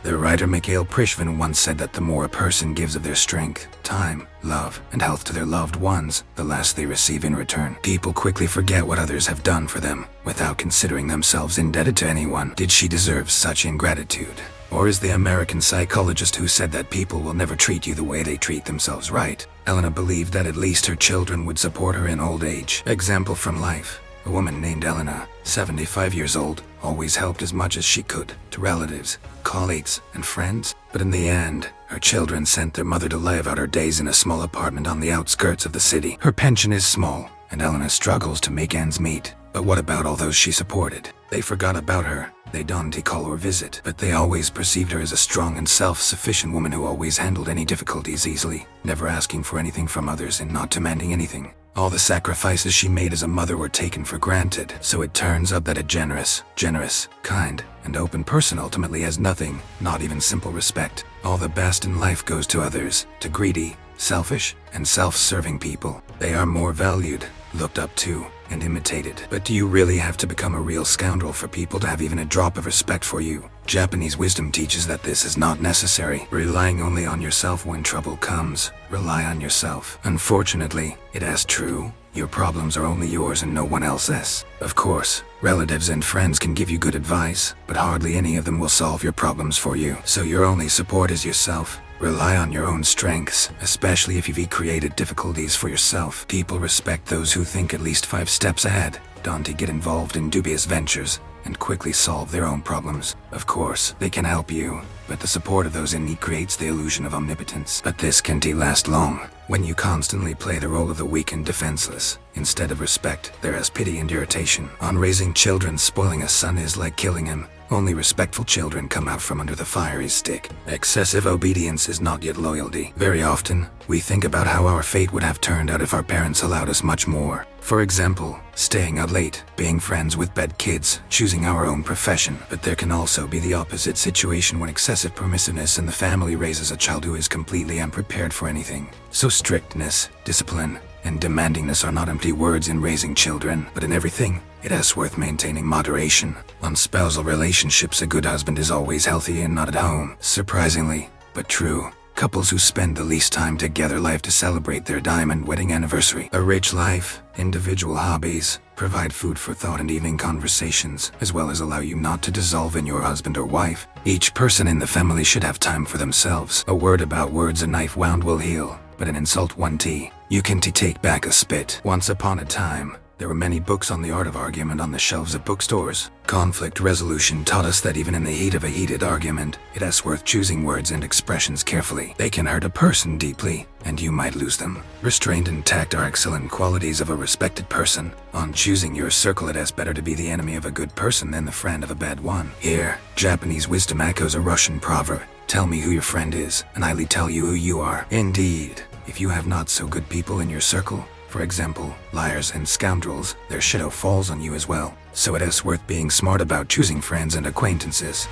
The writer Mikhail Prishvin once said that the more a person gives of their strength, time, love, and health to their loved ones, the less they receive in return. People quickly forget what others have done for them, without considering themselves indebted to anyone. Did she deserve such ingratitude? Or is the American psychologist who said that people will never treat you the way they treat themselves right? Elena believed that at least her children would support her in old age. Example from life. A woman named Elena, 75 years old, always helped as much as she could to relatives, colleagues, and friends. But in the end, her children sent their mother to live out her days in a small apartment on the outskirts of the city. Her pension is small, and Elena struggles to make ends meet. But what about all those she supported? They forgot about her. They didn't call or visit, but they always perceived her as a strong and self-sufficient woman who always handled any difficulties easily, never asking for anything from others and not demanding anything. All the sacrifices she made as a mother were taken for granted, so it turns out that a generous, kind, and open person ultimately has nothing, not even simple respect. All the best in life goes to others, to greedy, selfish, and self-serving people. They are more valued, looked up to, and imitated. But do you really have to become a real scoundrel for people to have even a drop of respect for you? Japanese wisdom teaches that this is not necessary. Relying only on yourself when trouble comes. Rely on yourself. Unfortunately, it is true. Your problems are only yours and no one else's. Of course, relatives and friends can give you good advice, but hardly any of them will solve your problems for you. So your only support is yourself. Rely on your own strengths, especially if you've created difficulties for yourself. People respect those who think at least 5 steps ahead, don't get involved in dubious ventures, and quickly solve their own problems. Of course, they can help you, but the support of those in need creates the illusion of omnipotence. But this can't last long. When you constantly play the role of the weak and defenseless, instead of respect, there is pity and irritation. On raising children, spoiling a son is like killing him. Only respectful children come out from under the fiery stick. Excessive obedience is not yet loyalty. Very often, we think about how our fate would have turned out if our parents allowed us much more. For example, staying out late, being friends with bad kids, choosing our own profession. But there can also be the opposite situation when excessive permissiveness in the family raises a child who is completely unprepared for anything. So strictness, discipline, and demandingness are not empty words in raising children, but in everything. It is worth maintaining moderation. On spousal relationships, a good husband is always healthy and not at home. Surprisingly, but true. Couples who spend the least time together live to celebrate their diamond wedding anniversary. A rich life, individual hobbies, provide food for thought and evening conversations, as well as allow you not to dissolve in your husband or wife. Each person in the family should have time for themselves. A word about words, a knife wound will heal, but an insult one tea. You can take back a spit. Once upon a time, there were many books on the art of argument on the shelves of bookstores. Conflict resolution taught us that even in the heat of a heated argument, it is worth choosing words and expressions carefully. They can hurt a person deeply, and you might lose them. Restraint and tact are excellent qualities of a respected person. On choosing your circle, it is better to be the enemy of a good person than the friend of a bad one. Here, Japanese wisdom echoes a Russian proverb. Tell me who your friend is, and I'll tell you who you are. Indeed, if you have not so good people in your circle, for example, liars and scoundrels, their shadow falls on you as well. So it is worth being smart about choosing friends and acquaintances.